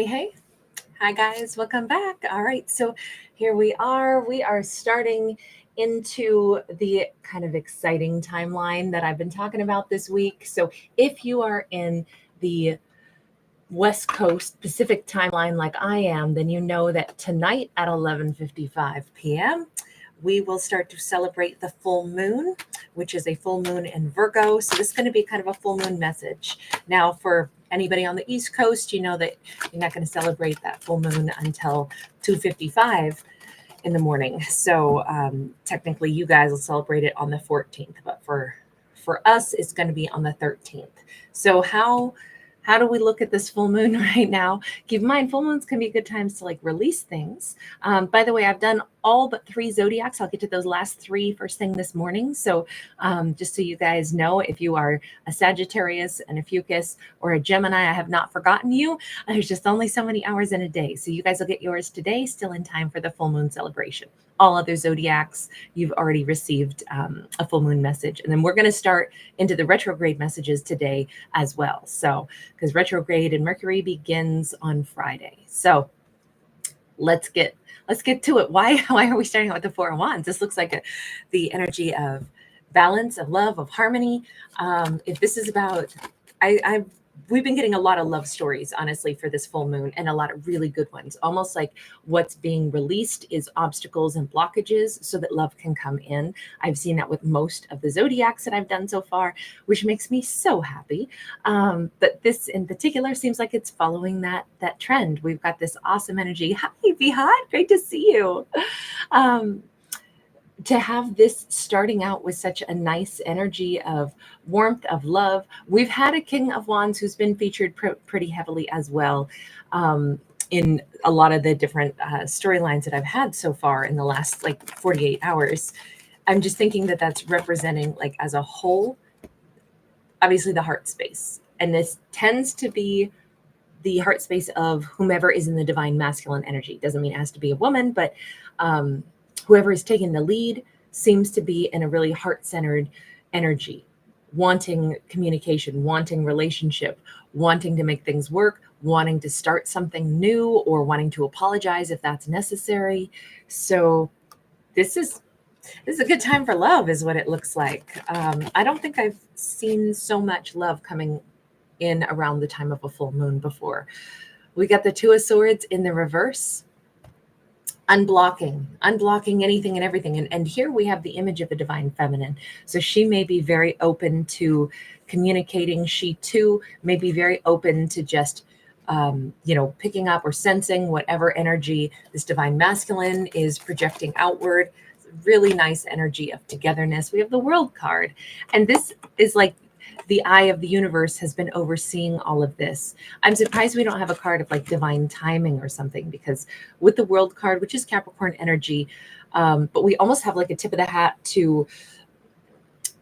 Hey. Hi, guys. Welcome back. All right. So here we are. We are starting into the kind of exciting timeline that I've been talking about this week. So if you are in the West Coast Pacific timeline like I am, then you know that tonight at 11:55 p.m., we will start to celebrate the full moon, which is a full moon in Virgo. So this is going to be kind of a full moon message. Now, for anybody on the East Coast, you know that you're not going to celebrate that full moon until 2:55 in the morning. So technically, you guys will celebrate it on the 14th, but for us, it's going to be on the 13th. So how do we look at this full moon right now? Keep in mind, full moons can be good times to like release things. By the way, I've done all but 3 zodiacs. I'll get to those last 3 first thing this morning. So just so you guys know, if you are a Sagittarius, an Ophiuchus, or a Gemini, I have not forgotten you. There's just only so many hours in a day. So you guys will get yours today, still in time for the full moon celebration. All other zodiacs, you've already received a full moon message. And then we're going to start into the retrograde messages today as well. So, because retrograde in Mercury begins on Friday. So let's get to it. Why are we starting out with the 4 of Wands? This looks like the energy of balance, of love, of harmony. If this is about, we've been getting a lot of love stories, honestly, for this full moon, and a lot of really good ones. Almost like what's being released is obstacles and blockages so that love can come in. I've seen that with most of the zodiacs that I've done so far, which makes me so happy. But this in particular seems like it's following that trend. We've got this awesome energy. Hi, Bihad, great to see you. To have this starting out with such a nice energy of warmth, of love. We've had a King of Wands who's been featured pretty heavily as well in a lot of the different storylines that I've had so far in the last like 48 hours. I'm just thinking that that's representing, like, as a whole, obviously the heart space. And this tends to be the heart space of whomever is in the divine masculine energy. Doesn't mean it has to be a woman, but whoever is taking the lead seems to be in a really heart-centered energy, wanting communication, wanting relationship, wanting to make things work, wanting to start something new, or wanting to apologize if that's necessary. So this is a good time for love, is what it looks like. I don't think I've seen so much love coming in around the time of a full moon before. We got the 2 of Swords in the reverse. Unblocking anything and everything. And here we have the image of the divine feminine. So she may be very open to communicating. She too may be very open to just, picking up or sensing whatever energy this divine masculine is projecting outward. It's a really nice energy of togetherness. We have the World card. And this is like the eye of the universe has been overseeing all of this. I'm surprised we don't have a card of like divine timing or something, because with the World card, which is Capricorn energy, but we almost have like a tip of the hat to,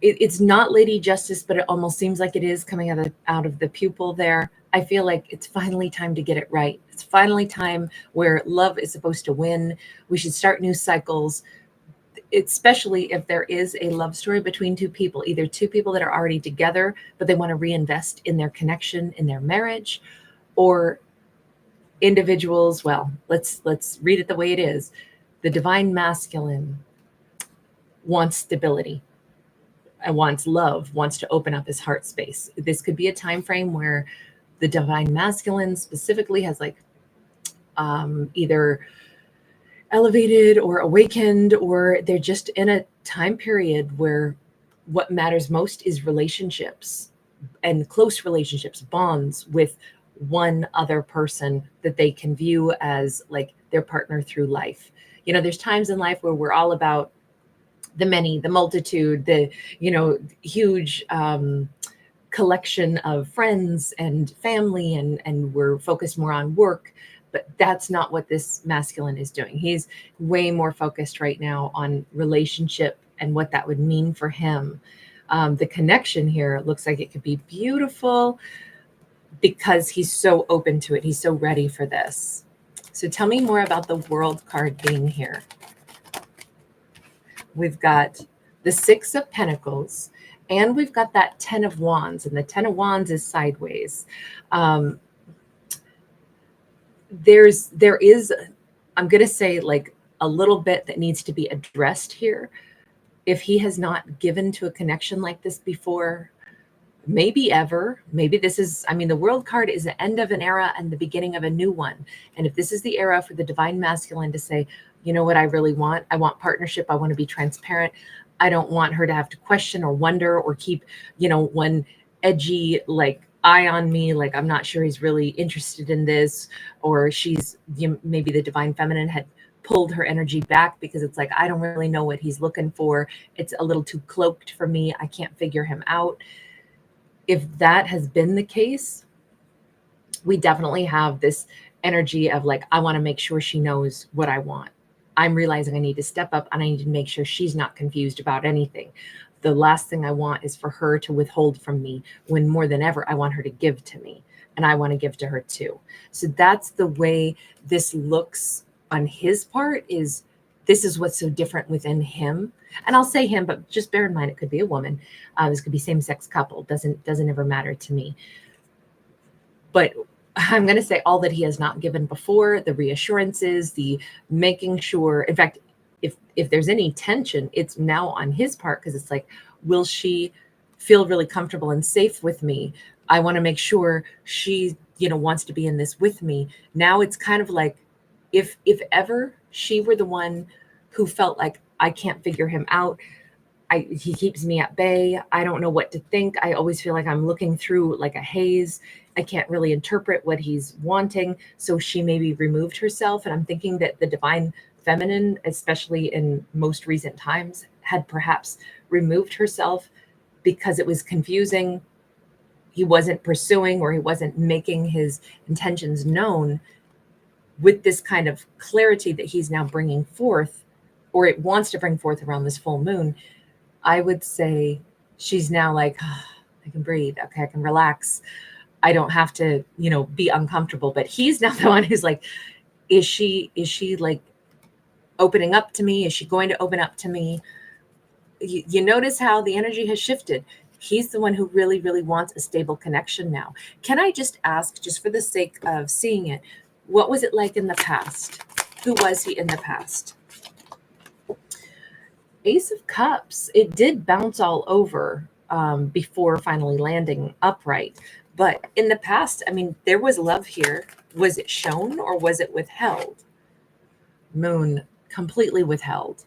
it's not Lady Justice, but it almost seems like it is coming out of the pupil there. I feel like it's finally time to get it right. It's finally time where love is supposed to win. We should start new cycles, especially if there is a love story between 2 people, either 2 people that are already together, but they want to reinvest in their connection, in their marriage, or individuals. Well, let's read it the way it is. The divine masculine wants stability and wants love, wants to open up his heart space. This could be a time frame where the divine masculine specifically has like either elevated or awakened, or they're just in a time period where what matters most is relationships, and close relationships, bonds with one other person that they can view as like their partner through life. There's times in life where we're all about the many, the multitude, the huge collection of friends and family, and we're focused more on work. But that's not what this masculine is doing. He's way more focused right now on relationship and what that would mean for him. The connection here looks like it could be beautiful because he's so open to it. He's so ready for this. So tell me more about the World card being here. We've got the 6 of Pentacles, and we've got that 10 of Wands, and the 10 of Wands is sideways. there is, I'm going to say, like a little bit that needs to be addressed here. If he has not given to a connection like this before, maybe ever, maybe this is, I mean, the world card is the end of an era and the beginning of a new one. And if this is the era for the divine masculine to say, you know what I really want? I want partnership. I want to be transparent. I don't want her to have to question or wonder or keep, one edgy, like, eye on me, like I'm not sure he's really interested in this, or she's, maybe the divine feminine had pulled her energy back because it's like, I don't really know what he's looking for. It's a little too cloaked for me. I can't figure him out. If that has been the case, we definitely have this energy of like, I want to make sure she knows what I want. I'm realizing I need to step up and I need to make sure she's not confused about anything. The last thing I want is for her to withhold from me, when more than ever, I want her to give to me and I want to give to her too. So that's the way this looks on his part. This is what's so different within him. And I'll say him, but just bear in mind, it could be a woman. This could be same-sex couple. Doesn't ever matter to me. But I'm going to say all that he has not given before, the reassurances, the making sure. In fact, if there's any tension, it's now on his part, because it's like, will she feel really comfortable and safe with me? I want to make sure she, wants to be in this with me. Now it's kind of like, if ever she were the one who felt like, I can't figure him out, he keeps me at bay, I don't know what to think, I always feel like I'm looking through like a haze, I can't really interpret what he's wanting. So she maybe removed herself. And I'm thinking that the divine feminine, especially in most recent times, had perhaps removed herself because it was confusing. He wasn't pursuing, or he wasn't making his intentions known with this kind of clarity that he's now bringing forth, or it wants to bring forth around this full moon. I would say she's now like, I can breathe. Okay, I can relax. I don't have to, be uncomfortable. But he's now the one who's like, is she like opening up to me? Is she going to open up to me? You notice how the energy has shifted. He's the one who really, really wants a stable connection now. Can I just ask, just for the sake of seeing it, what was it like in the past? Who was he in the past? Ace of Cups. It did bounce all over before finally landing upright. But in the past, I mean, there was love here. Was it shown or was it withheld? Moon, completely withheld.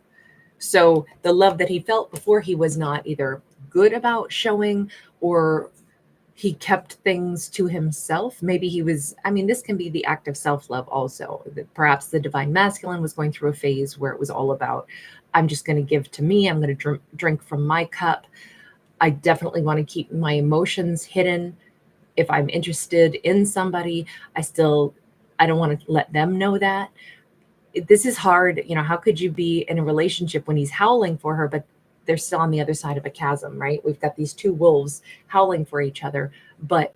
So the love that he felt before, he was not either good about showing, or he kept things to himself. Maybe he was, I mean, this can be the act of self-love also. Perhaps the divine masculine was going through a phase where it was all about, I'm just going to give to me. I'm going to drink from my cup. I definitely want to keep my emotions hidden. If I'm interested in somebody, I don't want to let them know that. This is hard. How could you be in a relationship when he's howling for her, but they're still on the other side of a chasm, right? We've got these two wolves howling for each other. But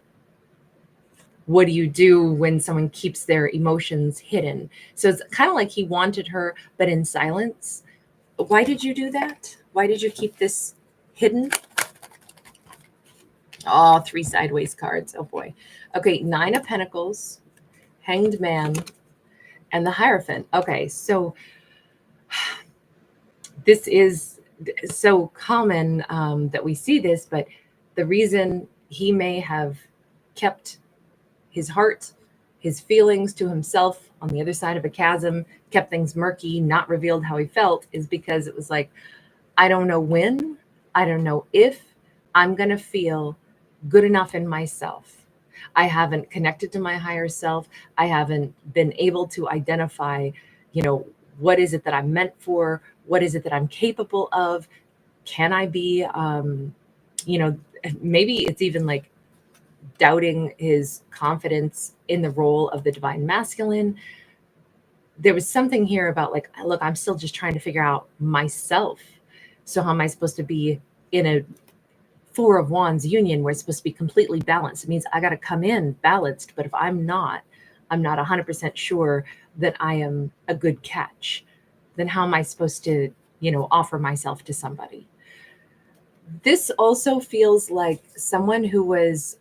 what do you do when someone keeps their emotions hidden? So it's kind of like he wanted her, but in silence. Why did you do that? Why did you keep this hidden? Oh, 3 sideways cards. Oh boy. Okay, 9 of Pentacles, Hanged Man, and the Hierophant. Okay, so this is so common that we see this, but the reason he may have kept his heart, his feelings to himself on the other side of a chasm, kept things murky, not revealed how he felt, is because it was like, I don't know when, I don't know if I'm going to feel good enough in myself. I haven't connected to my higher self. I haven't been able to identify, what is it that I'm meant for? What is it that I'm capable of? Can I be, maybe it's even like doubting his confidence in the role of the divine masculine. There was something here about like, look, I'm still just trying to figure out myself. So how am I supposed to be in a 4 of Wands union where it's supposed to be completely balanced? It means I got to come in balanced. But if I'm not 100% sure that I am a good catch, then how am I supposed to, offer myself to somebody? This also feels like someone who was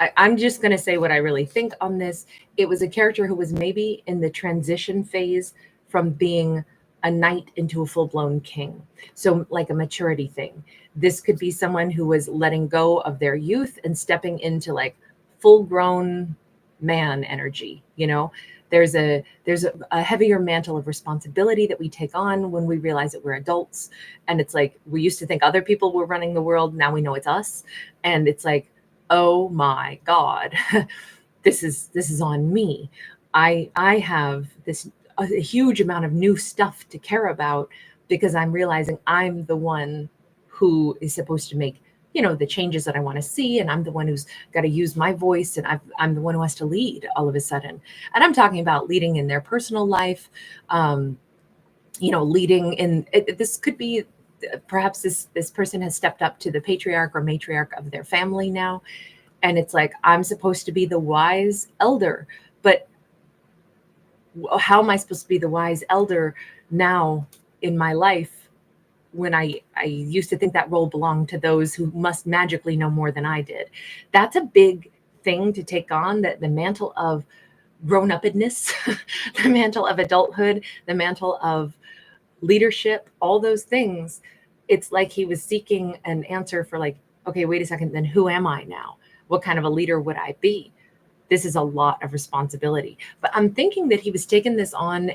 I'm just going to say what I really think on this. It was a character who was maybe in the transition phase from being a knight into a full-blown king. So like a maturity thing. This could be someone who was letting go of their youth and stepping into like full-grown man energy. There's a heavier mantle of responsibility that we take on when we realize that we're adults. And it's like, we used to think other people were running the world. Now we know it's us. And it's like, oh my God, this is on me. I have this a huge amount of new stuff to care about because I'm realizing I'm the one who is supposed to make, the changes that I want to see. And I'm the one who's got to use my voice. And I'm the one who has to lead all of a sudden. And I'm talking about leading in their personal life, leading in this could be perhaps this person has stepped up to the patriarch or matriarch of their family now. And it's like, I'm supposed to be the wise elder, but how am I supposed to be the wise elder now in my life when I used to think that role belonged to those who must magically know more than I did? That's a big thing to take on, that the mantle of grown-upness, the mantle of adulthood, the mantle of leadership, all those things. It's like he was seeking an answer for like, okay, wait a second, then who am I now? What kind of a leader would I be? This is a lot of responsibility. But I'm thinking that he was taking this on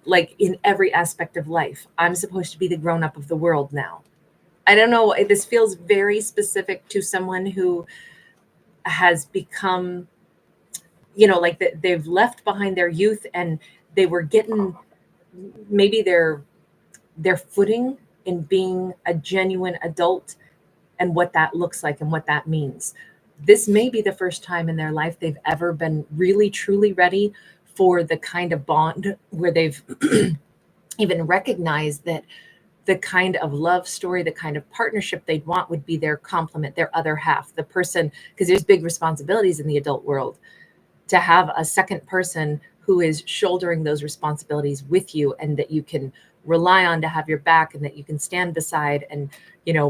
like in every aspect of life. I'm supposed to be the grown-up of the world now. I don't know. This feels very specific to someone who has become, like they've left behind their youth and they were getting maybe their footing in being a genuine adult and what that looks like and what that means. This may be the first time in their life they've ever been really, truly ready for the kind of bond where they've even recognized that the kind of love story, the kind of partnership they'd want would be their complement, their other half, the person, because there's big responsibilities in the adult world, to have a second person who is shouldering those responsibilities with you and that you can rely on to have your back and that you can stand beside and,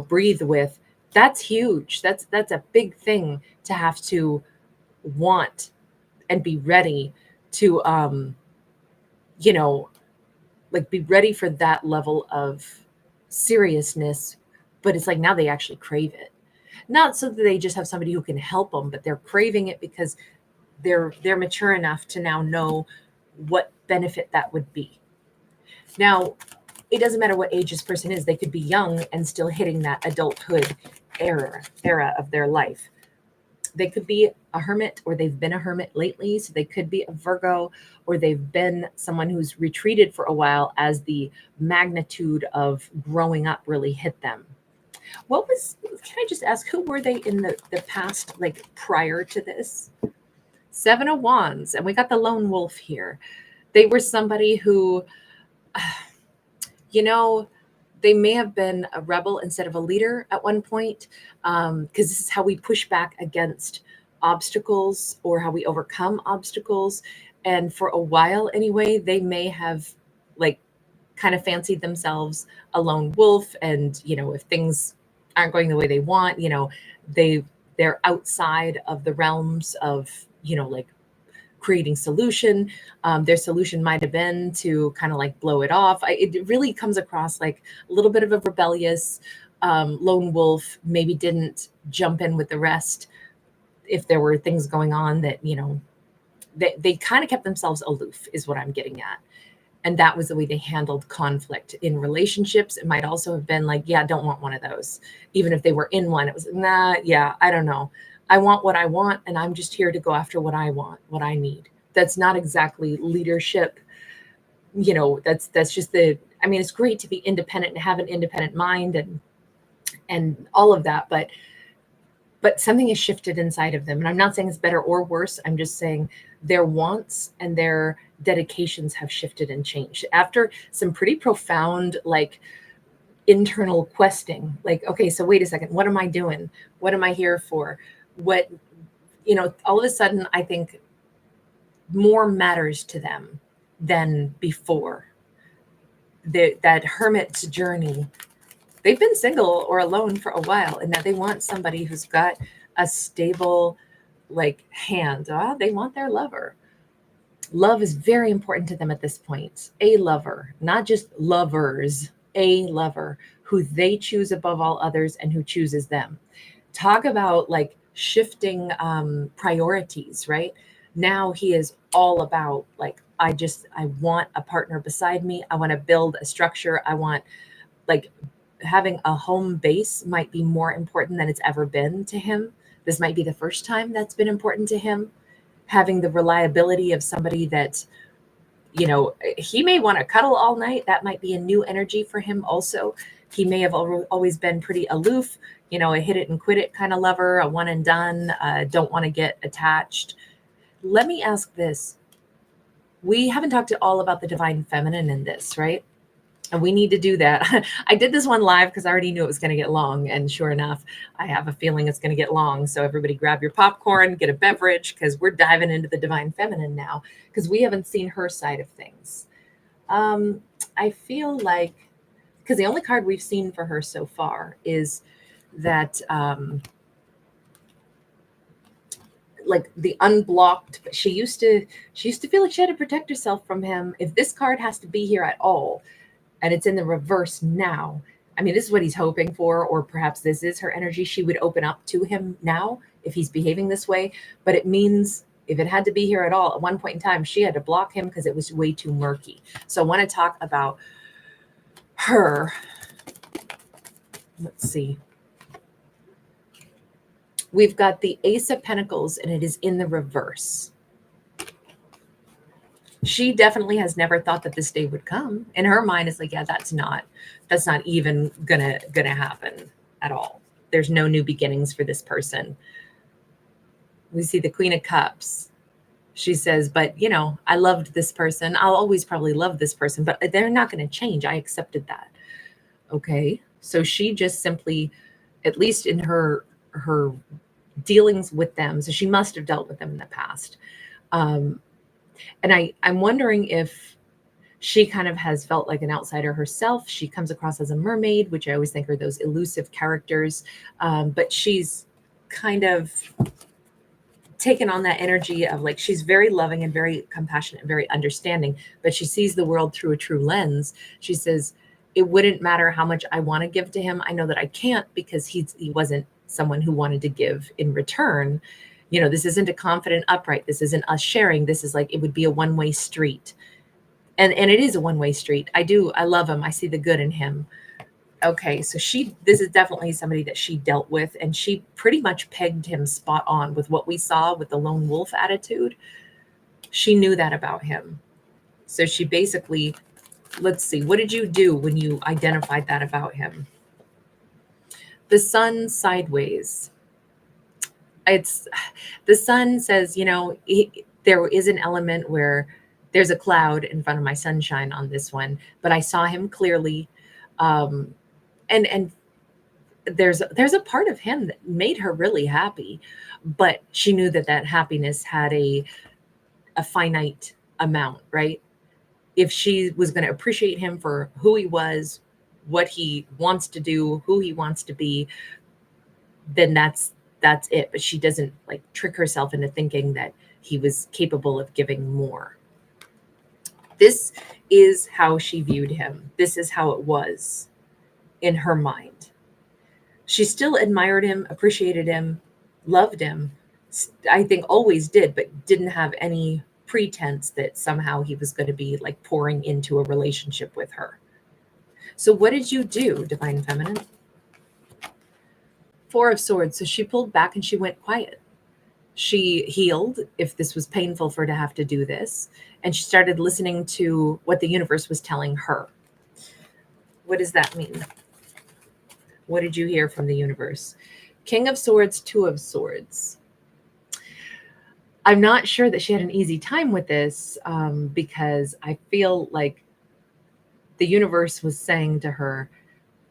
breathe with. That's huge. That's a big thing to have to want and be ready to, like be ready for that level of seriousness. But it's like now they actually crave it. Not so that they just have somebody who can help them, but they're craving it because they're mature enough to now know what benefit that would be. Now, it doesn't matter what age this person is. They could be young and still hitting that adulthood era of their life. They could be a hermit, or they've been a hermit lately. So they could be a Virgo, or they've been someone who's retreated for a while as the magnitude of growing up really hit them. Can I just ask, who were they in the past, like prior to this? 7 of Wands, and we got the lone wolf here. They were somebody who, they may have been a rebel instead of a leader at one point, because this is how we push back against obstacles or how we overcome obstacles. And for a while anyway, they may have like kind of fancied themselves a lone wolf. And, if things aren't going the way they want, they're outside of the realms of, like creating solution. Their solution might have been to kind of like blow it off. It really comes across like a little bit of a rebellious lone wolf, maybe didn't jump in with the rest if there were things going on that, they kind of kept themselves aloof is what I'm getting at. And that was the way they handled conflict in relationships. It might also have been like, yeah, I don't want one of those. Even if they were in one, it was, I don't know. I want what I want, and I'm just here to go after what I want, what I need. That's not exactly leadership. That's just it's great to be independent and have an independent mind and all of that, but something has shifted inside of them. And I'm not saying it's better or worse. I'm just saying their wants and their dedications have shifted and changed after some pretty profound, like internal questing. Like, okay, so wait a second, what am I doing? What am I here for? What, all of a sudden, I think more matters to them than before. That hermit's journey, they've been single or alone for a while, and now they want somebody who's got a stable like hand. They want their lover. Love is very important to them at this point. A lover, not just lovers, a lover who they choose above all others and who chooses them. Talk about like shifting priorities, right? Now he is all about like, I want a partner beside me. I want to build a structure. I want like having a home base might be more important than it's ever been to him. This might be the first time that's been important to him. Having the reliability of somebody that, he may want to cuddle all night. That might be a new energy for him also. He may have always been pretty aloof, a hit it and quit it kind of lover, a one and done, don't want to get attached. Let me ask this. We haven't talked at all about the divine feminine in this, right? And we need to do that. I did this one live because I already knew it was going to get long. And sure enough, I have a feeling it's going to get long. So everybody grab your popcorn, get a beverage, because we're diving into the divine feminine now, because we haven't seen her side of things. I feel like, because the only card we've seen for her so far is that like the unblocked. She used to feel like she had to protect herself from him. If this card has to be here at all, and it's in the reverse now. I mean, this is what he's hoping for, or perhaps this is her energy. She would open up to him now if he's behaving this way. But it means if it had to be here at all, at one point in time, she had to block him because it was way too murky. So I want to talk about her. Let's see. We've got the Ace of Pentacles, and it is in the reverse. She definitely has never thought that this day would come. In her mind, it's like, yeah, that's not even gonna happen at all. There's no new beginnings for this person. We see the Queen of Cups. She says, but I loved this person. I'll always probably love this person, but they're not going to change. I accepted that. Okay. So she just simply, at least in her dealings with them, so she must have dealt with them in the past. And I'm wondering if she kind of has felt like an outsider herself. She comes across as a mermaid, which I always think are those elusive characters. But she's kind of taken on that energy of like, she's very loving and very compassionate and very understanding, but she sees the world through a true lens. She says, it wouldn't matter how much I want to give to him. I know that I can't, because he wasn't someone who wanted to give in return. This isn't a confident upright. This isn't us sharing. This is like, it would be a one-way street. And it is a one-way street. I love him. I see the good in him. Okay. So this is definitely somebody that she dealt with, and she pretty much pegged him spot on with what we saw with the lone wolf attitude. She knew that about him. So she basically, let's see, what did you do when you identified that about him? The sun sideways. The sun says, there is an element where there's a cloud in front of my sunshine on this one, but I saw him clearly. And there's a part of him that made her really happy, but she knew that happiness had a finite amount, right? If she was going to appreciate him for who he was, what he wants to do, who he wants to be, then that's it. But she doesn't like trick herself into thinking that he was capable of giving more. This is how she viewed him. This is how it was in her mind. She still admired him, appreciated him, loved him. I think always did, but didn't have any pretense that somehow he was going to be like pouring into a relationship with her. So what did you do, Divine Feminine? Four of Swords. So she pulled back and she went quiet. She healed, if this was painful for her to have to do this, and she started listening to what the universe was telling her. What does that mean? What did you hear from the universe? King of Swords, Two of Swords. I'm not sure that she had an easy time with this, because I feel like the universe was saying to her,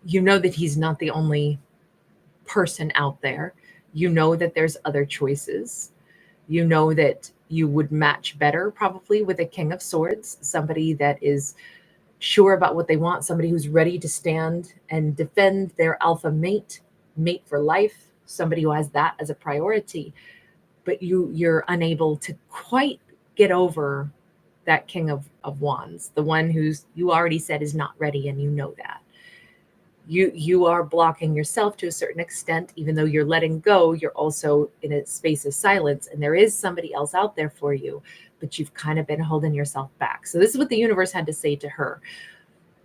that he's not the only person out there. That there's other choices. That you would match better probably with a King of Swords, somebody that is sure about what they want, somebody who's ready to stand and defend their alpha mate for life, somebody who has that as a priority. but you're unable to quite get over that King of Wands, the one who's you already said is not ready, and you know that. You are blocking yourself to a certain extent. Even though you're letting go, you're also in a space of silence, and there is somebody else out there for you, but you've kind of been holding yourself back. So this is what the universe had to say to her.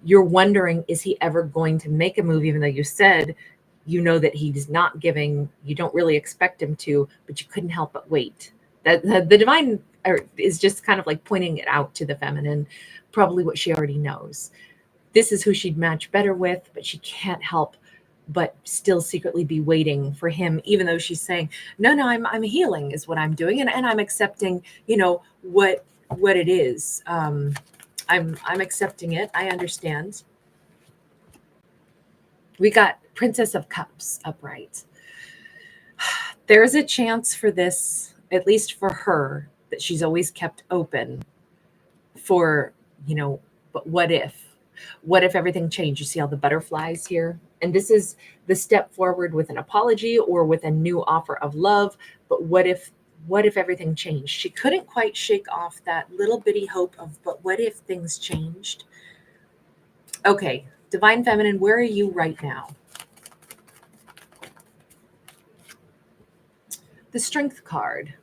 You're wondering, is he ever going to make a move, even though you said you know that he's not giving, you don't really expect him to, but you couldn't help but wait. That the divine is just kind of like pointing it out to the feminine, probably what she already knows. This is who she'd match better with, but she can't help but still secretly be waiting for him, even though she's saying, no, I'm healing is what I'm doing. And I'm accepting, what it is. I'm accepting it. I understand. We got Princess of Cups upright. There's a chance for this, at least for her, that she's always kept open for, but what if? What if everything changed? You see all the butterflies here? And this is the step forward with an apology or with a new offer of love. But what if everything changed? She couldn't quite shake off that little bitty hope of, but what if things changed? Okay, Divine Feminine, where are you right now? The Strength card.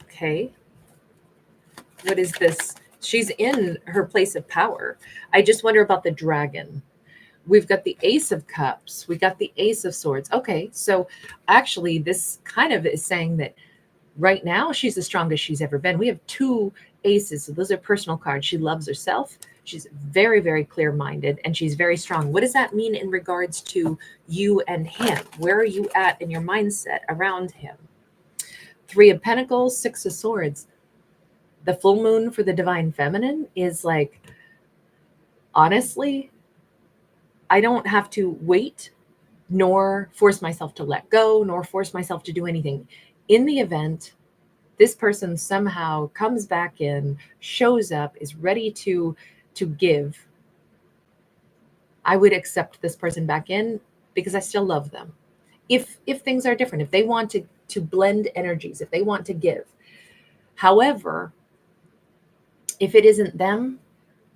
Okay. What is this? She's in her place of power. I just wonder about the dragon. We've got the Ace of Cups. We got the Ace of Swords. Okay, so actually this kind of is saying that right now she's the strongest she's ever been. We have two aces. So those are personal cards. She loves herself. She's very, very clear-minded, and she's very strong. What does that mean in regards to you and him? Where are you at in your mindset around him? Three of Pentacles, Six of Swords. The full moon for the Divine Feminine is like, honestly, I don't have to wait, nor force myself to let go, nor force myself to do anything. In the event this person somehow comes back in, shows up, is ready to give, I would accept this person back in because I still love them. If things are different, if they want to blend energies, if they want to give. However, if it isn't them,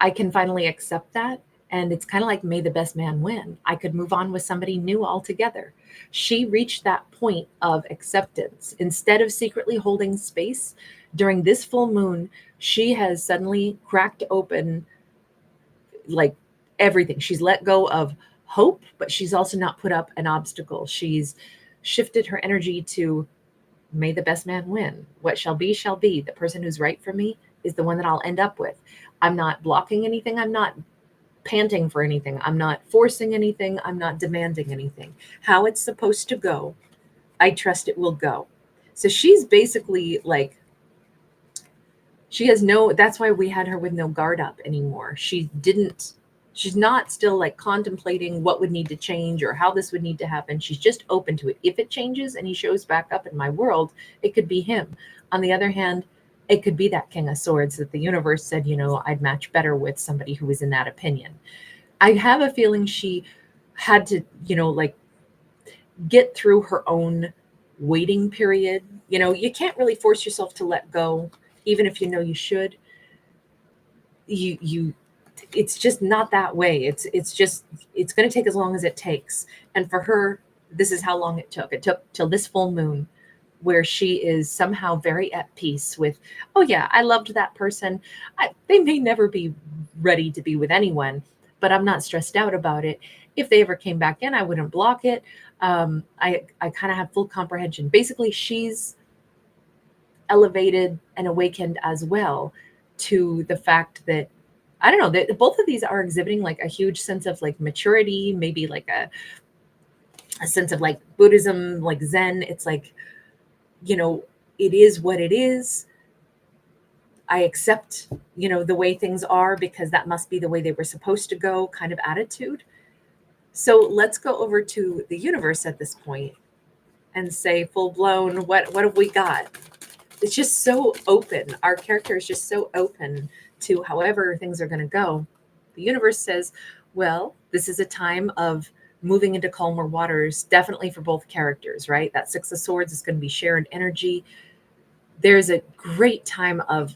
I can finally accept that. And it's kind of like, may the best man win. I could move on with somebody new altogether. She reached that point of acceptance. Instead of secretly holding space during this full moon, she has suddenly cracked open like everything. She's let go of hope, but she's also not put up an obstacle. She's shifted her energy to, may the best man win. What shall be, shall be. The person who's right for me is the one that I'll end up with. I'm not blocking anything. I'm not panting for anything. I'm not forcing anything. I'm not demanding anything. How it's supposed to go, I trust it will go. So she's basically like, she has that's why we had her with no guard up anymore. She's not still like contemplating what would need to change or how this would need to happen. She's just open to it. If it changes and he shows back up in my world, it could be him. On the other hand, it could be that King of Swords that the universe said, I'd match better with somebody who was in that opinion. I have a feeling she had to, like get through her own waiting period. You can't really force yourself to let go, even if you should. It's just not that way. It's going to take as long as it takes. And for her, this is how long it took. It took till this full moon, where she is somehow very at peace with, oh yeah, I loved that person. They may never be ready to be with anyone, but I'm not stressed out about it. If they ever came back in, I wouldn't block it. I kind of have full comprehension. Basically, she's elevated and awakened as well to the fact that, I don't know, that both of these are exhibiting like a huge sense of like maturity, maybe like a sense of like Buddhism, like Zen. It's like, it is what it is. I accept, the way things are because that must be the way they were supposed to go kind of attitude. So let's go over to the universe at this point and say, full blown, what have we got? It's just so open. Our character is just so open to however things are going to go. The universe says, well, this is a time of moving into calmer waters, definitely for both characters, right? That Six of Swords is going to be shared energy. There's a great time of,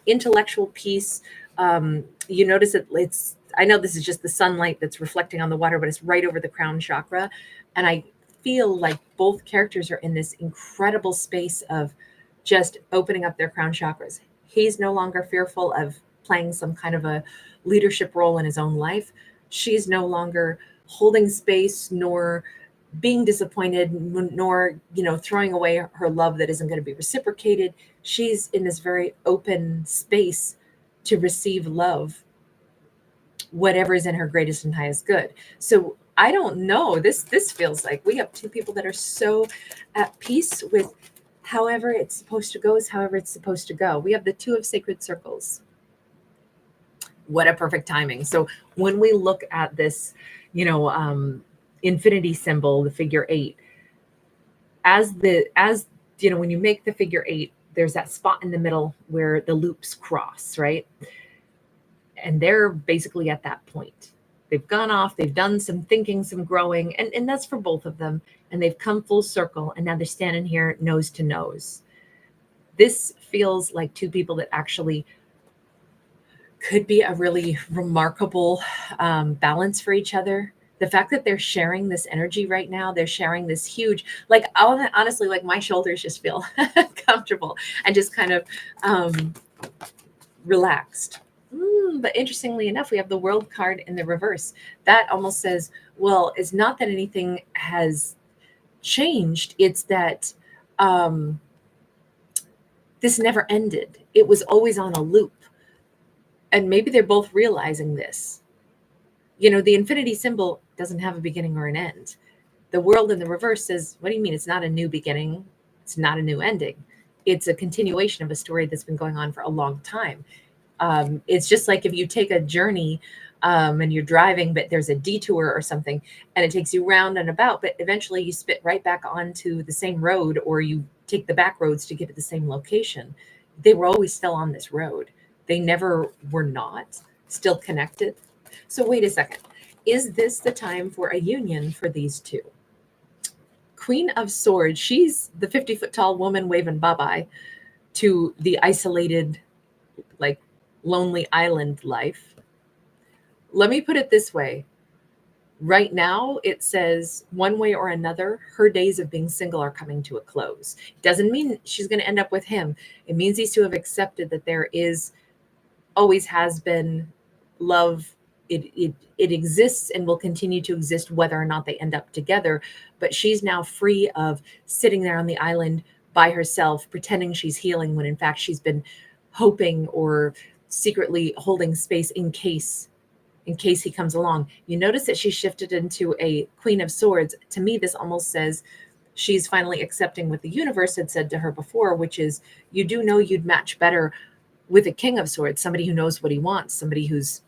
intellectual peace. You notice it's, I know this is just the sunlight that's reflecting on the water, but it's right over the crown chakra. And I feel like both characters are in this incredible space of just opening up their crown chakras. He's no longer fearful of playing some kind of a leadership role in his own life. She's no longer holding space nor being disappointed, nor throwing away her love that isn't going to be reciprocated. She's in this very open space to receive love, whatever is in her greatest and highest good. So I don't know, this feels like we have two people that are so at peace with however it's supposed to go is however it's supposed to go. We have the Two of Sacred Circles. What a perfect timing. So when we look at this, infinity symbol, the figure 8, as when you make the figure 8, there's that spot in the middle where the loops cross, right? And they're basically at that point. They've gone off, they've done some thinking, some growing, and that's for both of them. And they've come full circle, and now they're standing here nose to nose. This feels like two people that actually could be a really remarkable balance for each other. The fact that they're sharing this energy right now, they're sharing this huge, like, honestly, like my shoulders just feel comfortable and just kind of relaxed. But interestingly enough, we have the World card in the reverse. That almost says, well, it's not that anything has changed. It's that this never ended. It was always on a loop. And maybe they're both realizing this. The infinity symbol doesn't have a beginning or an end. The World in the reverse says, what do you mean? It's not a new beginning. It's not a new ending. It's a continuation of a story that's been going on for a long time. It's just like if you take a journey and you're driving, but there's a detour or something, and it takes you round and about, but eventually you spit right back onto the same road, or you take the back roads to get to the same location. They were always still on this road. They never were not still connected. So wait a second. Is this the time for a union for these two? Queen of Swords, she's the 50-foot tall woman waving bye-bye to the isolated, like, lonely island life. Let me put it this way. Right now, it says one way or another, her days of being single are coming to a close. It doesn't mean she's going to end up with him. It means these two have accepted that there is, always has been, love. It exists and will continue to exist whether or not they end up together. But she's now free of sitting there on the island by herself, pretending she's healing when in fact she's been hoping or secretly holding space in case he comes along. You notice that she shifted into a Queen of Swords. To me, this almost says she's finally accepting what the universe had said to her before, which is, you do know you'd match better with a King of Swords, somebody who knows what he wants, somebody who's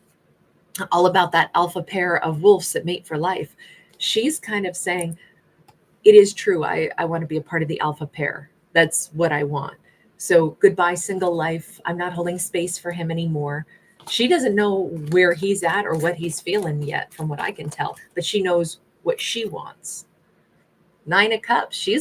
all about that alpha pair of wolves that mate for life. She's kind of saying, it is true. I want to be a part of the alpha pair. That's what I want. So goodbye, single life. I'm not holding space for him anymore. She doesn't know where he's at or what he's feeling yet, from what I can tell, but she knows what she wants. 9 of Cups. She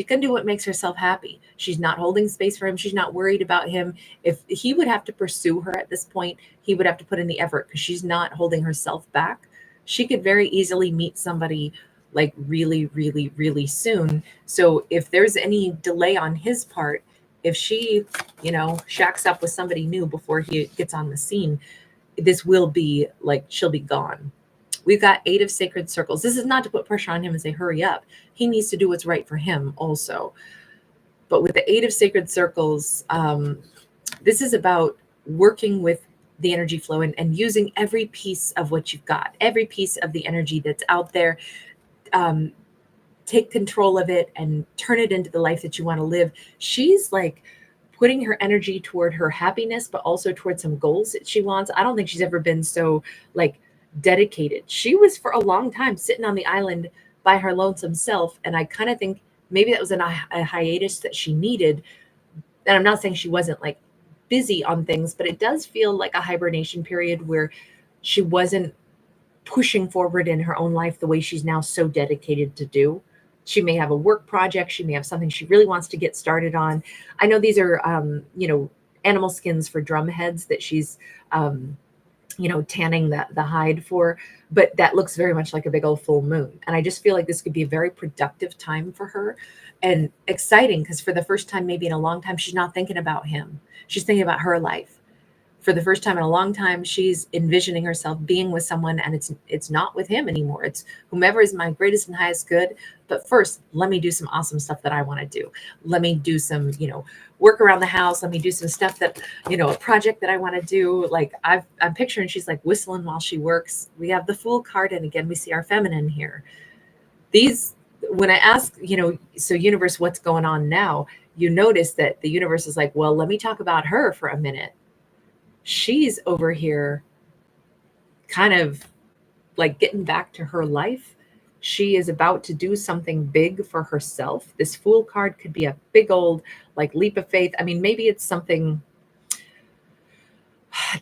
can do what makes herself happy. She's not holding space for him. She's not worried about him. If he would have to pursue her at this point, he would have to put in the effort because she's not holding herself back. She could very easily meet somebody like really, really, really soon. So if there's any delay on his part, if she, shacks up with somebody new before he gets on the scene, this will be like, she'll be gone. We've got 8 of Sacred Circles. This is not to put pressure on him and say, hurry up. He needs to do what's right for him also. But with the 8 of Sacred Circles, this is about working with the energy flow and using every piece of what you've got, every piece of the energy that's out there. Take control of it and turn it into the life that you want to live. She's like putting her energy toward her happiness, but also toward some goals that she wants. I don't think she's ever been so like dedicated. She was for a long time sitting on the island by her lonesome self. And I kind of think maybe that was a hiatus that she needed. And I'm not saying she wasn't like busy on things, but it does feel like a hibernation period where she wasn't pushing forward in her own life the way she's now so dedicated to do. She may have a work project. She may have something she really wants to get started on. I know these are, animal skins for drum heads that she's, tanning the hide for, but that looks very much like a big old full moon. And I just feel like this could be a very productive time for her and exciting because for the first time, maybe in a long time, she's not thinking about him. She's thinking about her life. For the first time in a long time, she's envisioning herself being with someone, and it's not with him anymore. It's whomever is my greatest and highest good. But first, let me do some awesome stuff that I want to do. Let me do some, work around the house. Let me do some stuff that, a project that I want to do. Like I'm picturing she's like whistling while she works. We have the Fool card, and again, we see our feminine here. When I ask, so universe, what's going on now? You notice that the universe is like, well, let me talk about her for a minute. She's over here kind of like getting back to her life. She is about to do something big for herself. This Fool card could be a big old like leap of faith. I mean, maybe it's something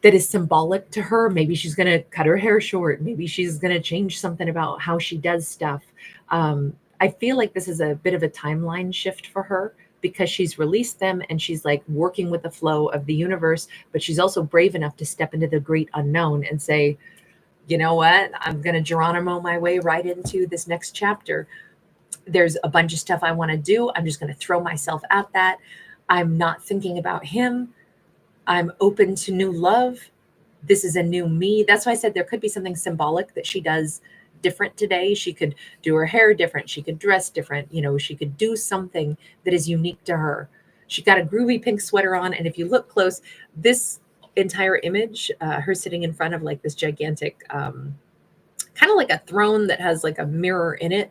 that is symbolic to her. Maybe she's going to cut her hair short. Maybe she's going to change something about how she does stuff. I feel like this is a bit of a timeline shift for her, because she's released them and she's like working with the flow of the universe, but she's also brave enough to step into the great unknown and say, you know what, I'm going to Geronimo my way right into this next chapter. There's a bunch of stuff I want to do. I'm just going to throw myself at that. I'm not thinking about him. I'm open to new love. This is a new me. That's why I said there could be something symbolic that she does different today. She could do her hair different. She could dress different. She could do something that is unique to her. She got a groovy pink sweater on. And if you look close, this entire image, her sitting in front of like this gigantic, kind of like a throne that has like a mirror in it.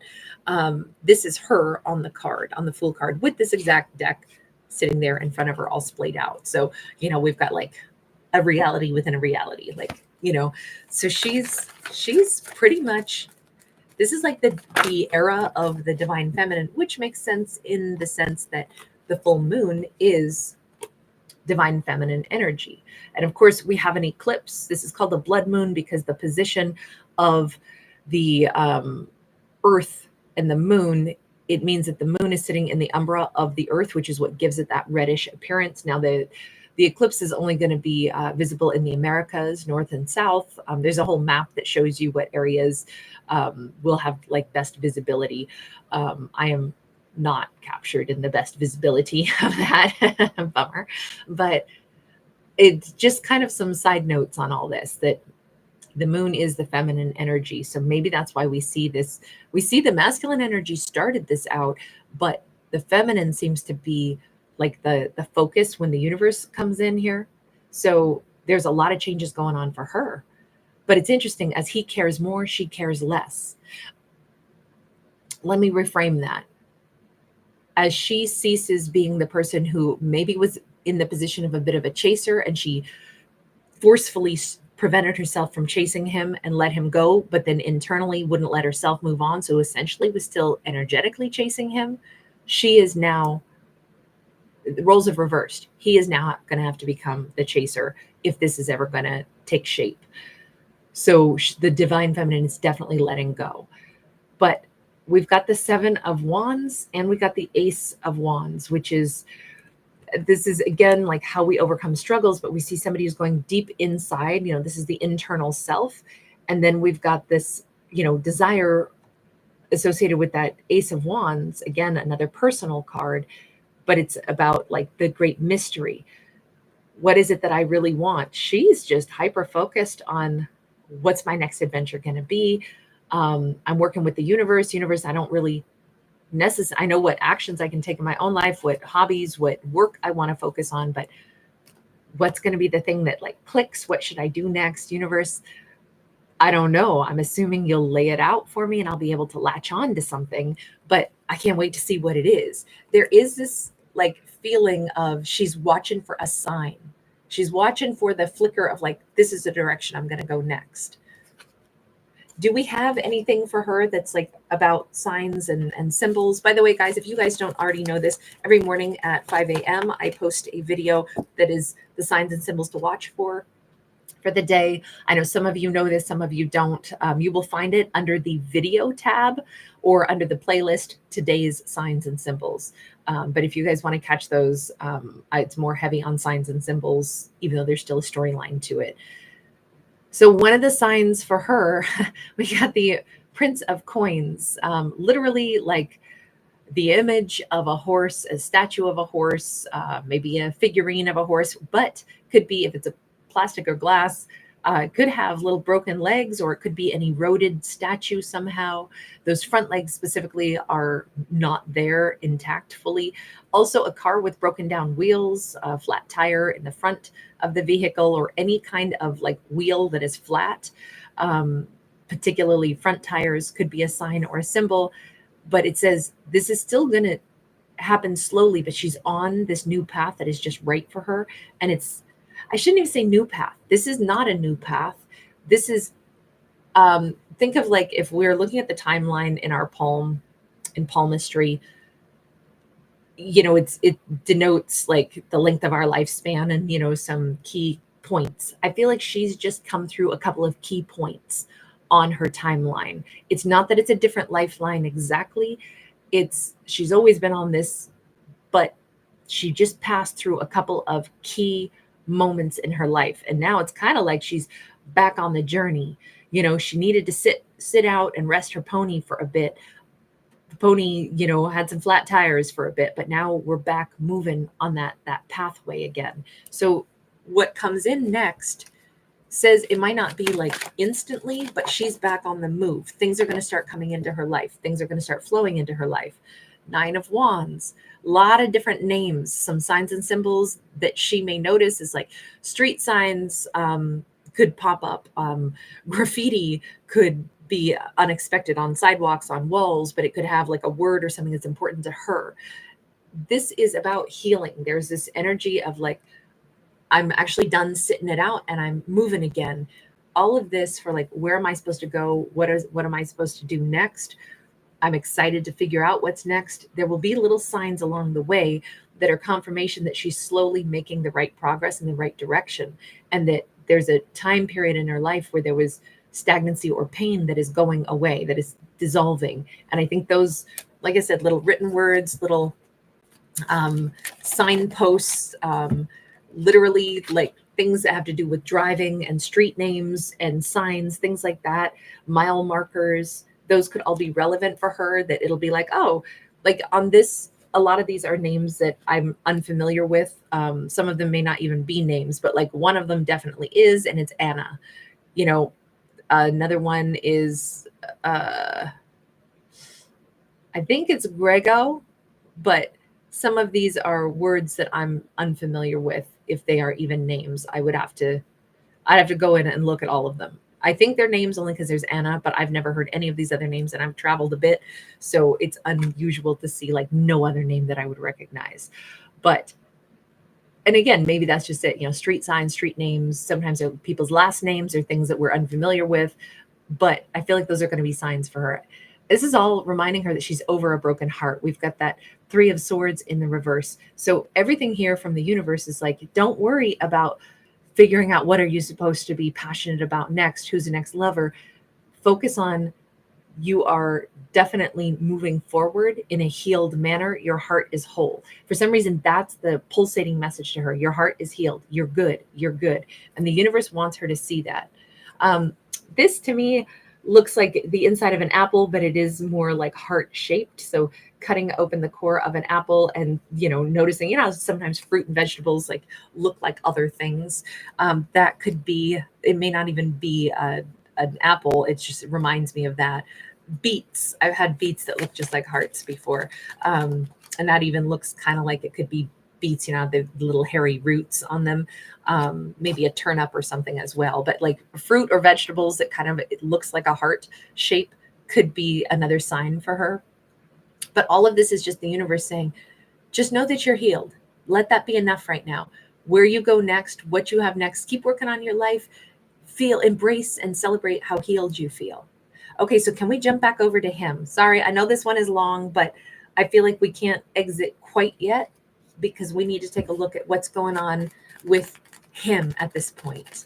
This is her on the card, on the Fool card, with this exact deck sitting there in front of her all splayed out. So, we've got like a reality within a reality, like, so she's pretty much, this is like the era of the divine feminine, which makes sense in the sense that the full moon is divine feminine energy. And of course we have an eclipse. This is called the blood moon because the position of the earth and the moon, it means that the moon is sitting in the umbra of the earth, which is what gives it that reddish appearance. Now the eclipse is only going to be visible in the Americas, north and south. There's a whole map that shows you what areas will have like best visibility. I am not captured in the best visibility of that. Bummer. But it's just kind of some side notes on all this, that the moon is the feminine energy. So maybe that's why we see this. We see the masculine energy started this out, but the feminine seems to be like the focus when the universe comes in here. So there's a lot of changes going on for her. But it's interesting, as he cares more, she cares less. Let me reframe that. As she ceases being the person who maybe was in the position of a bit of a chaser, and she forcefully prevented herself from chasing him and let him go, but then internally wouldn't let herself move on, so essentially was still energetically chasing him, she is now, the roles have reversed. He is now going to have to become the chaser if this is ever going to take shape. So the divine feminine is definitely letting go. But we've got the Seven of Wands and we got the Ace of Wands, which is, this is again like how we overcome struggles, but we see somebody who's going deep inside. This is the internal self. And then we've got this, desire associated with that Ace of Wands, again, another personal card, but it's about like the great mystery. What is it that I really want? She's just hyper focused on what's my next adventure going to be. I'm working with the universe. I don't really I know what actions I can take in my own life, what hobbies, what work I want to focus on, but what's going to be the thing that like clicks? What should I do next? Universe, I don't know. I'm assuming you'll lay it out for me and I'll be able to latch on to something, but I can't wait to see what it is. There is this like feeling of she's watching for a sign. She's watching for the flicker of like, this is the direction I'm going to go next. Do we have anything for her that's like about signs and symbols? By the way, guys, if you guys don't already know this, every morning at 5 a.m. I post a video that is the signs and symbols to watch for. for the day. I know some of you know this, some of you don't. You will find it under the video tab or under the playlist, today's signs and symbols. But if you guys want to catch those, it's more heavy on signs and symbols, even though there's still a storyline to it. So one of the signs for her, we got the Prince of Coins, literally like the image of a horse, a statue of a horse, maybe a figurine of a horse, but could be, if it's a plastic or glass, could have little broken legs, or it could be an eroded statue somehow. Those front legs specifically are not there intact fully. Also, a car with broken down wheels, a flat tire in the front of the vehicle, or any kind of like wheel that is flat, particularly front tires, could be a sign or a symbol. But it says this is still going to happen slowly, but she's on this new path that is just right for her. And I shouldn't even say new path. This is not a new path. This is, think of like if we're looking at the timeline in our palm, in palmistry, it denotes like the length of our lifespan and, some key points. I feel like she's just come through a couple of key points on her timeline. It's not that it's a different lifeline exactly. She's always been on this, but she just passed through a couple of key moments in her life. And now it's kind of like she's back on the journey. She needed to sit out and rest her pony for a bit. The pony, had some flat tires for a bit, but now we're back moving on that pathway again. So what comes in next says it might not be like instantly, but she's back on the move. Things are going to start coming into her life. Things are going to start flowing into her life. 9 of Wands, a lot of different names, some signs and symbols that she may notice is like street signs could pop up. Graffiti could be unexpected on sidewalks, on walls, but it could have like a word or something that's important to her. This is about healing. There's this energy of like, I'm actually done sitting it out and I'm moving again. All of this for like, where am I supposed to go? What am I supposed to do next? I'm excited to figure out what's next. There will be little signs along the way that are confirmation that she's slowly making the right progress in the right direction, and that there's a time period in her life where there was stagnancy or pain that is going away, that is dissolving. And I think those, like I said, little written words, little signposts, literally like things that have to do with driving and street names and signs, things like that, mile markers, those could all be relevant for her, that it'll be like, oh, like on this, a lot of these are names that I'm unfamiliar with. Some of them may not even be names, but like one of them definitely is, and it's Anna. Another one is, I think it's Grego, but some of these are words that I'm unfamiliar with. If they are even names, I'd have to go in and look at all of them. I think they're names only because there's Anna, but I've never heard any of these other names, and I've traveled a bit, so it's unusual to see like no other name that I would recognize. And again, maybe that's just it. Street signs, street names, sometimes they're people's last names or things that we're unfamiliar with, but I feel like those are going to be signs for her. This is all reminding her that she's over a broken heart. We've got that 3 of Swords in the reverse. So everything here from the universe is like, don't worry about figuring out what are you supposed to be passionate about next, who's the next lover. Focus on, you are definitely moving forward in a healed manner. Your heart is whole. For some reason, that's the pulsating message to her. Your heart is healed. You're good. You're good. And the universe wants her to see that. This to me looks like the inside of an apple, but it is more like heart shaped. So cutting open the core of an apple and, noticing, sometimes fruit and vegetables like look like other things. That could be, it may not even be an apple. It reminds me of that. Beets. I've had beets that look just like hearts before. And that even looks kind of like it could be beets, the little hairy roots on them. Maybe a turnip or something as well. But like fruit or vegetables that it looks like a heart shape could be another sign for her. But all of this is just the universe saying, just know that you're healed. Let that be enough right now. Where you go next, what you have next, keep working on your life. Embrace and celebrate how healed you feel. Okay, so can we jump back over to him? Sorry, I know this one is long, but I feel like we can't exit quite yet because we need to take a look at what's going on with him at this point.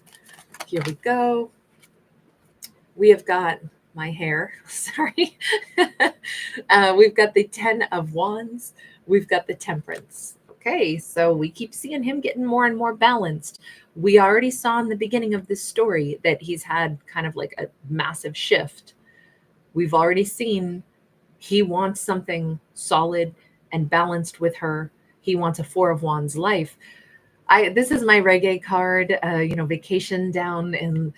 Here we go. We have got my hair. Sorry. We've got the 10 of Wands. We've got the Temperance. Okay, so we keep seeing him getting more and more balanced. We already saw in the beginning of this story that he's had kind of like a massive shift. We've already seen he wants something solid and balanced with her. He wants a 4 of Wands life. This is my reggae card, vacation down in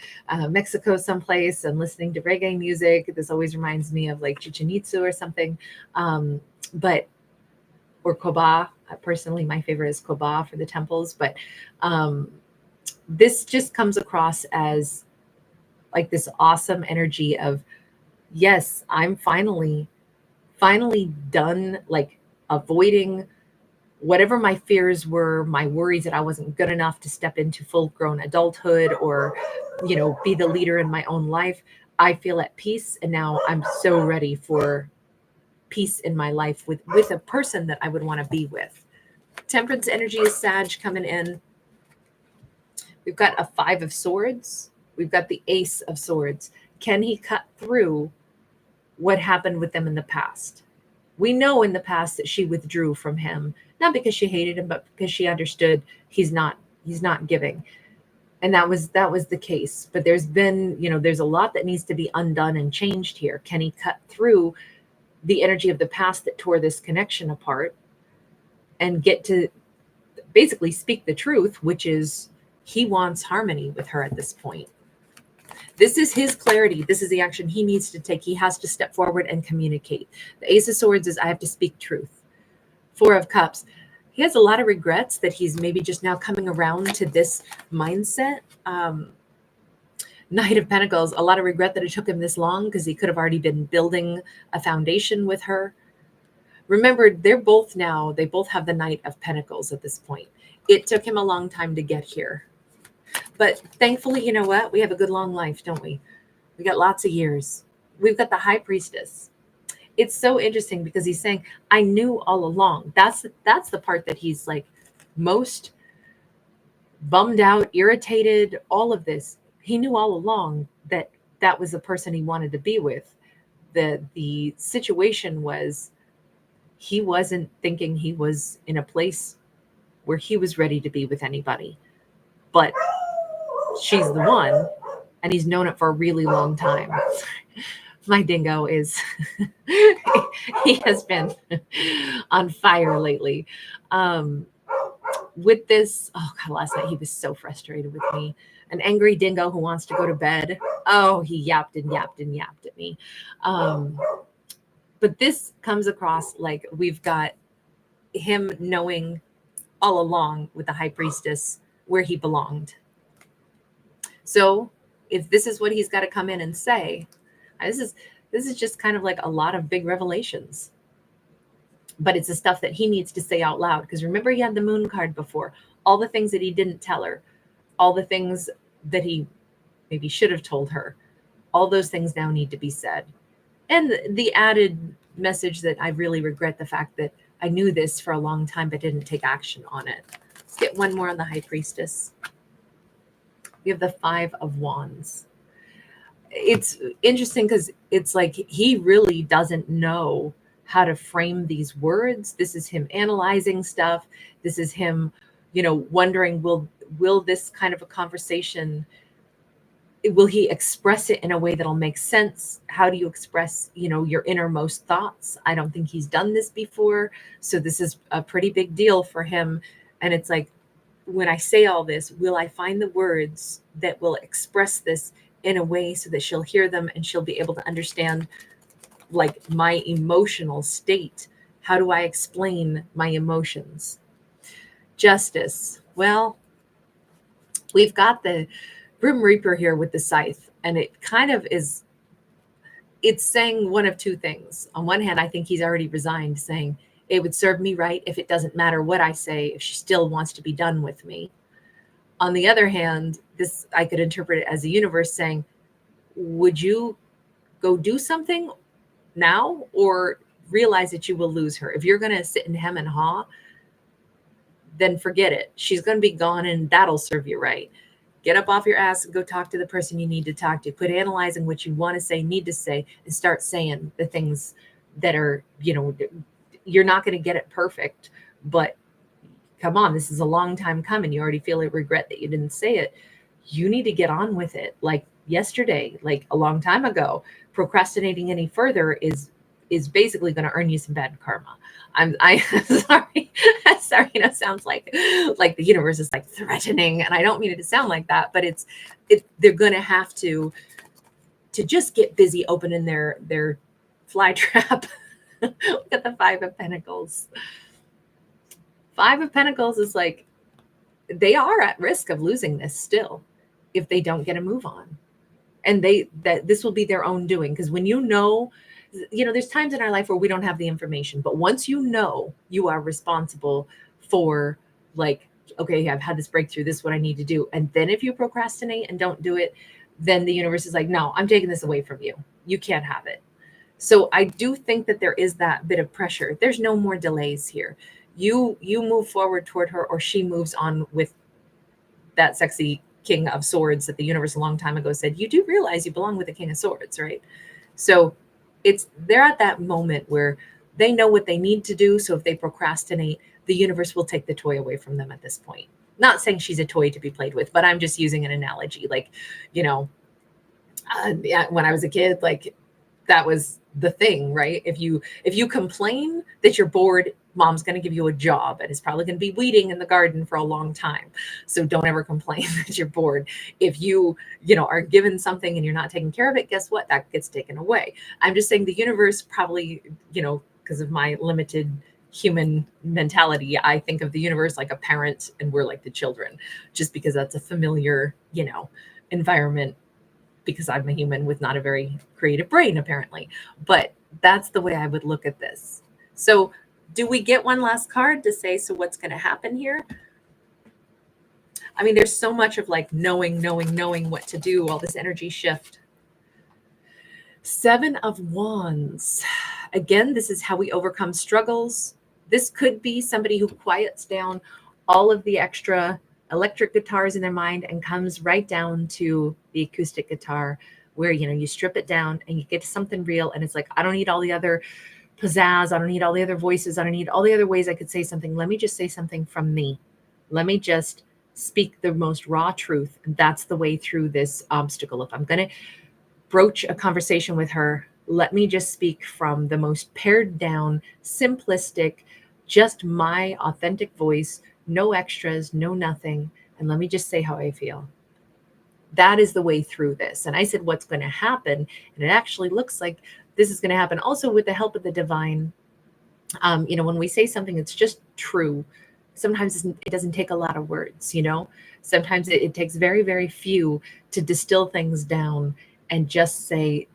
Mexico someplace and listening to reggae music. This always reminds me of like Chichen Itza or something. Or Koba. Personally, my favorite is Koba for the temples. But this just comes across as like this awesome energy of, yes, I'm finally done like avoiding whatever my fears were, my worries that I wasn't good enough to step into full-grown adulthood or, be the leader in my own life. I feel at peace, and now I'm so ready for peace in my life with a person that I would want to be with. Temperance energy is Sag coming in. We've got a 5 of Swords. We've got the Ace of Swords. Can he cut through what happened with them in the past? We know in the past that she withdrew from him, not because she hated him, but because she understood he's not giving. And that was the case. But there's been, there's a lot that needs to be undone and changed here. Can he cut through the energy of the past that tore this connection apart and get to basically speak the truth, which is he wants harmony with her at this point. This is his clarity. This is the action he needs to take. He has to step forward and communicate. The Ace of Swords is I have to speak truth. 4 of Cups. He has a lot of regrets that he's maybe just now coming around to this mindset. Knight of Pentacles, a lot of regret that it took him this long because he could have already been building a foundation with her. Remember, they both have the Knight of Pentacles at this point. It took him a long time to get here. But thankfully, you know what? We have a good long life, don't we? We got lots of years. We've got the High Priestess. It's so interesting because he's saying, I knew all along. That's the part that he's like most bummed out, irritated, all of this. He knew all along that that was the person he wanted to be with. The situation was he wasn't thinking he was in a place where he was ready to be with anybody. But she's the one, and he's known it for a really long time. My dingo is, he has been on fire lately. With this, oh God, last night he was so frustrated with me. An angry dingo who wants to go to bed. Oh, he yapped and yapped and yapped at me. But this comes across like we've got him knowing all along with the High Priestess where he belonged. So if this is what he's got to come in and say, this is just kind of like a lot of big revelations. But it's the stuff that he needs to say out loud. Because remember, he had the Moon card before. All the things that he didn't tell her. All the things that he maybe should have told her. All those things now need to be said. And the added message that I really regret the fact that I knew this for a long time but didn't take action on it. Let's get one more on the High Priestess. We have the 5 of Wands. It's interesting because it's like he really doesn't know how to frame these words. This is him analyzing stuff. This is him, wondering, will this kind of a conversation, will he express it in a way that'll make sense? How do you express, your innermost thoughts? I don't think he's done this before. So this is a pretty big deal for him. And it's like, when I say all this, will I find the words that will express this in a way so that she'll hear them and she'll be able to understand like my emotional state? How do I explain my emotions? Justice. Well, we've got the Grim Reaper here with the scythe, and it kind of is, it's saying one of two things. On one hand, I think he's already resigned, saying it would serve me right if it doesn't matter what I say, if she still wants to be done with me. On the other hand, this I could interpret it as the universe saying, would you go do something now or realize that you will lose her? If you're going to sit and hem and haw, then forget it. She's going to be gone and that'll serve you right. Get up off your ass and go talk to the person you need to talk to. Quit analyzing what you want to say, need to say, and start saying the things that are, you're not going to get it perfect, but come on, this is a long time coming. You already feel a regret that you didn't say it. You need to get on with it. Like yesterday, like a long time ago. Procrastinating any further is basically going to earn you some bad karma. I sorry. Sorry, sounds like the universe is like threatening, and I don't mean it to sound like that, but they're going to have to just get busy opening their fly trap. Look at the Five of Pentacles. Five of Pentacles is like, they are at risk of losing this still if they don't get a move on. And that this will be their own doing. Because when there's times in our life where we don't have the information, but once you are responsible for, like, okay, I've had this breakthrough, this is what I need to do. And then if you procrastinate and don't do it, then the universe is like, no, I'm taking this away from you. You can't have it. So I do think that there is that bit of pressure. There's no more delays here. You move forward toward her, or she moves on with that sexy King of Swords that the universe a long time ago said, you do realize you belong with the King of Swords, right? So they're at that moment where they know what they need to do. So if they procrastinate, the universe will take the toy away from them at this point. Not saying she's a toy to be played with, but I'm just using an analogy. Like, when I was a kid, like, that was the thing, right? If you complain that you're bored, mom's going to give you a job, and it's probably going to be weeding in the garden for a long time. So don't ever complain that you're bored. If you are given something and you're not taking care of it, guess what? That gets taken away. I'm just saying the universe probably, because of my limited human mentality, I think of the universe like a parent, and we're like the children, just because that's a familiar, environment, because I'm a human with not a very creative brain, apparently. But that's the way I would look at this. So do we get one last card to say, so what's going to happen here? I mean, there's so much of like knowing what to do, all this energy shift. Seven of Wands. Again, this is how we overcome struggles. This could be somebody who quiets down all of the extra electric guitars in their mind and comes right down to the acoustic guitar, where you strip it down and you get to something real, and it's like, I don't need all the other pizzazz, I don't need all the other voices, I don't need all the other ways I could say something. Let me just say something from me. Let me just speak the most raw truth. And that's the way through this obstacle. If I'm going to broach a conversation with her, let me just speak from the most pared down, simplistic, just my authentic voice, no extras, no nothing. And let me just say how I feel. That is the way through this. And I said, what's going to happen? And it actually looks like this is going to happen also with the help of the divine. When we say something that's just true, sometimes it doesn't take a lot of words, Sometimes it takes very, very few to distill things down and just say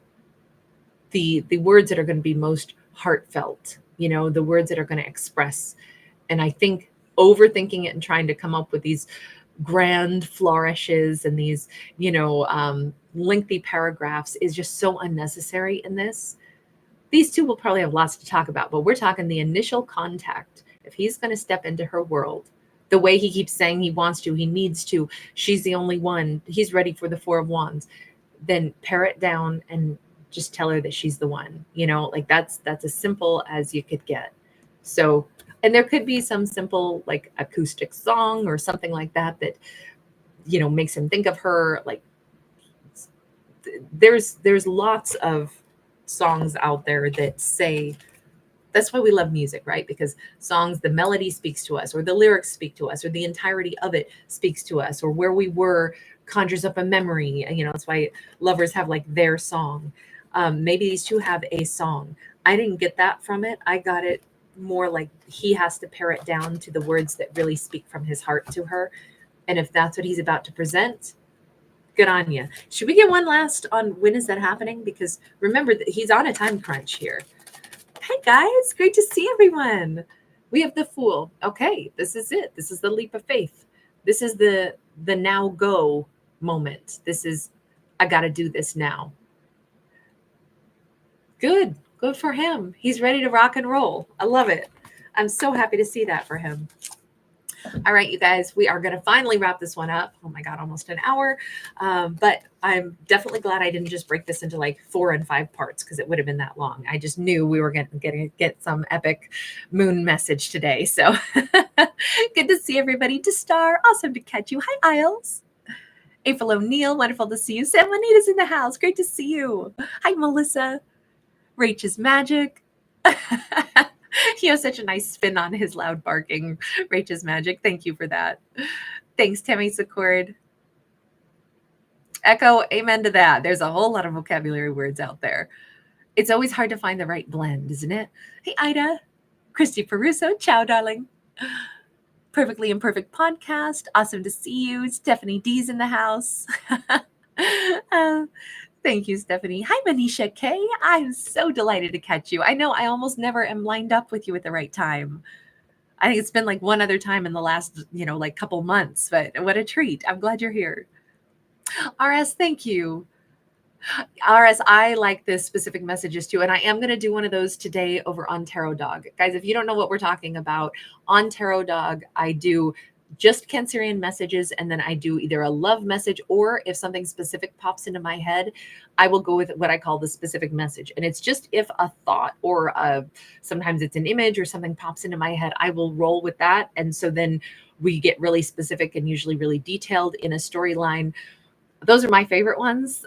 the words that are going to be most heartfelt, the words that are going to express. And I think overthinking it and trying to come up with these grand flourishes and these, lengthy paragraphs is just so unnecessary in this. These two will probably have lots to talk about, but we're talking the initial contact. If he's going to step into her world, the way he keeps saying he wants to, he needs to, she's the only one, he's ready for the Four of Wands, then pare it down and just tell her that she's the one, like that's as simple as you could get. So, and there could be some simple like acoustic song or something like that makes him think of her. Like there's lots of songs out there that say, that's why we love music, right? Because songs, the melody speaks to us, or the lyrics speak to us, or the entirety of it speaks to us, or where we were conjures up a memory. That's why lovers have like their song. Maybe these two have a song. I didn't get that from it. I got it more like he has to pare it down to the words that really speak from his heart to her. And if that's what he's about to present, good on you. Should we get one last on when is that happening? Because remember that he's on a time crunch here. Hi guys, great to see everyone. We have the Fool. Okay, this is it. This is the leap of faith. This is the now go moment. This is, I got to do this now. Good for him. He's ready to rock and roll. I love it. I'm so happy to see that for him. All right, you guys, we are going to finally wrap this one up. Oh my God, almost an hour. But I'm definitely glad I didn't just break this into like 4 and 5 parts because it would have been that long. I just knew we were going to get some epic moon message today. So good to see everybody. To Star, awesome to catch you. Hi, Isles. April O'Neill, wonderful to see you. Sam Juanita's in the house. Great to see you. Hi, Melissa. Rach's Magic. You have such a nice spin on his loud barking. Rach's Magic. Thank you for that. Thanks, Tammy Secord. Echo, amen to that. There's a whole lot of vocabulary words out there. It's always hard to find the right blend, isn't it? Hey, Ida. Christy Peruso. Ciao, darling. Perfectly Imperfect Podcast. Awesome to see you. Stephanie D's in the house. Thank you, Stephanie. Hi, Manisha K. I'm so delighted to catch you. I know I almost never am lined up with you at the right time. I think it's been like one other time in the last, like couple months, but what a treat. I'm glad you're here. RS, thank you. RS, I like this specific messages too. And I am going to do one of those today over on Tarot Dog. Guys, if you don't know what we're talking about, on Tarot Dog, I do just Cancerian messages, and then I do either a love message, or if something specific pops into my head, I will go with what I call the specific message. And it's just if a thought or sometimes it's an image or something pops into my head, I will roll with that. And so then we get really specific and usually really detailed in a storyline. Those are my favorite ones.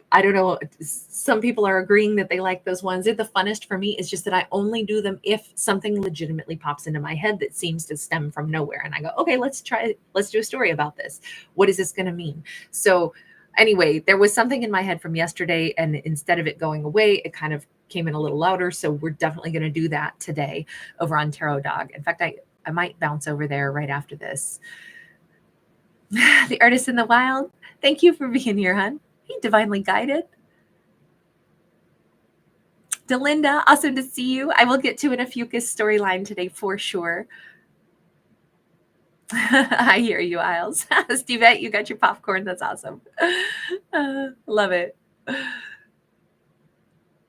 I don't know. Some people are agreeing that they like those ones. They're the funnest for me. It's just that I only do them if something legitimately pops into my head that seems to stem from nowhere. And I go, okay, let's do a story about this. What is this going to mean? So anyway, there was something in my head from yesterday, and instead of it going away, it kind of came in a little louder. So we're definitely going to do that today over on Tarot Dog. In fact, I might bounce over there right after this. The Artist in the Wild. Thank you for being here, hon. Hey, Divinely Guided. Delinda, awesome to see you. I will get to an Ophiuchus storyline today for sure. I hear you, Isles. Stevette, you got your popcorn. That's awesome. Love it.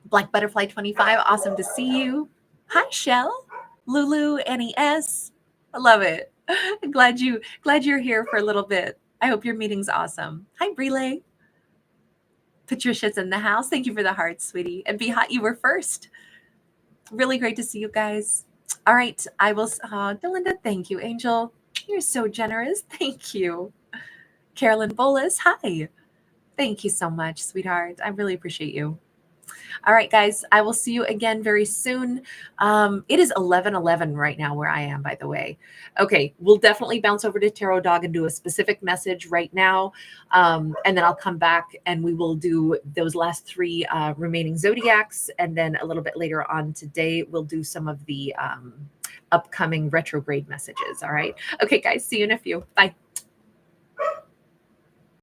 Black Butterfly 25, awesome to see you. Hi, Shell. Lulu, NES. I love it. Glad you're here for a little bit. I hope your meeting's awesome. Hi, Brele. Patricia's in the house. Thank you for the hearts, sweetie. And Be Hot, you were first. Really great to see you guys. All right, I will. Delinda, thank you, Angel. You're so generous. Thank you. Carolyn Bolus, hi. Thank you so much, sweetheart. I really appreciate you. All right, guys, I will see you again very soon. It is 11:11 right now where I am, by the way. Okay, we'll definitely bounce over to Tarot Dog and do a specific message right now. And then I'll come back and we will do those last 3 remaining zodiacs. And then a little bit later on today, we'll do some of the upcoming retrograde messages. All right. Okay, guys, see you in a few. Bye.